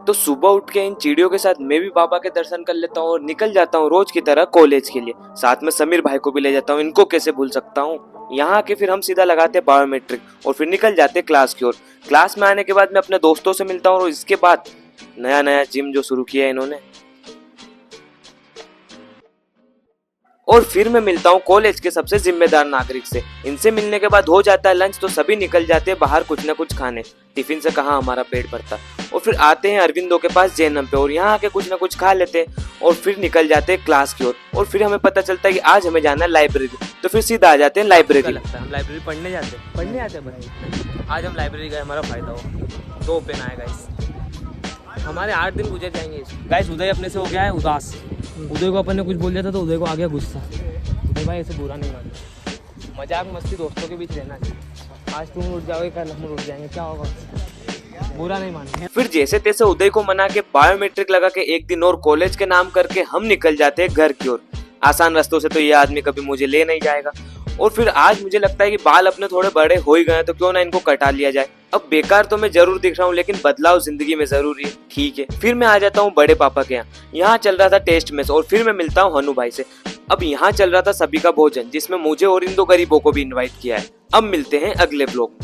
तो सुबह उठ के इन चिड़ियों के साथ मैं भी बाबा के दर्शन कर लेता हूँ और निकल जाता हूँ रोज की तरह कॉलेज के लिए। साथ में समीर भाई को भी ले जाता हूँ, इनको कैसे भूल सकता हूँ। यहाँ आके फिर हम सीधा लगाते बायोमेट्रिक और फिर निकल जाते क्लास की ओर। क्लास में आने के बाद मैं अपने दोस्तों से मिलता हूँ और इसके बाद नया नया जिम जो शुरू किया है इन्होंने, और फिर मैं मिलता हूँ कॉलेज के सबसे जिम्मेदार नागरिक से। इनसे मिलने के बाद हो जाता है लंच, तो सभी निकल जाते हैं बाहर कुछ ना कुछ खाने। टिफिन से कहाँ हमारा पेट भरता। और फिर आते हैं अरविंदो के पास जैनम पे और यहाँ आके कुछ ना कुछ खा लेते हैं और फिर निकल जाते हैं क्लास की ओर। और फिर हमें पता चलता है कि आज हमें जाना है लाइब्रेरी, तो फिर सीधा आ जाते हैं लाइब्रेरी। लगता है हम लाइब्रेरी पढ़ने आते हैं भाई। आज हम लाइब्रेरी गए, हमारा फायदा हो। 2 पेन आएगा इस हमारे 8 दिन गुजर जाएंगे। गाइस उदय अपने से हो गया है उदास। उदय को अपन ने कुछ बोल दिया था तो उदय को आ गया गुस्सा। उदय भाई ऐसे बुरा नहीं मानना, मजाक मस्ती दोस्तों के बीच रहना चाहिए। आज तुम उठ जाओगे, कल हम उठ जाएंगे, क्या होगा, बुरा नहीं मानेंगे। फिर जैसे तैसे उदय को मना के बायोमेट्रिक लगा के एक दिन और कॉलेज के नाम करके हम निकल जाते हैं घर की ओर। आसान रास्तों से तो ये आदमी कभी मुझे ले नहीं जाएगा। और फिर आज मुझे लगता है कि बाल अपने थोड़े बड़े हो ही गए तो क्यों ना इनको कटा लिया जाए। अब बेकार तो मैं जरूर दिख रहा हूँ लेकिन बदलाव जिंदगी में जरूरी है। ठीक है, फिर मैं आ जाता हूँ बड़े पापा के यहाँ चल रहा था टेस्ट मैच और फिर मैं मिलता हूँ हनु भाई से। अब यहाँ चल रहा था सभी का भोजन जिसमें मुझे और इन 2 गरीबों को भी इन्वाइट किया है। अब मिलते हैं अगले ब्लॉग।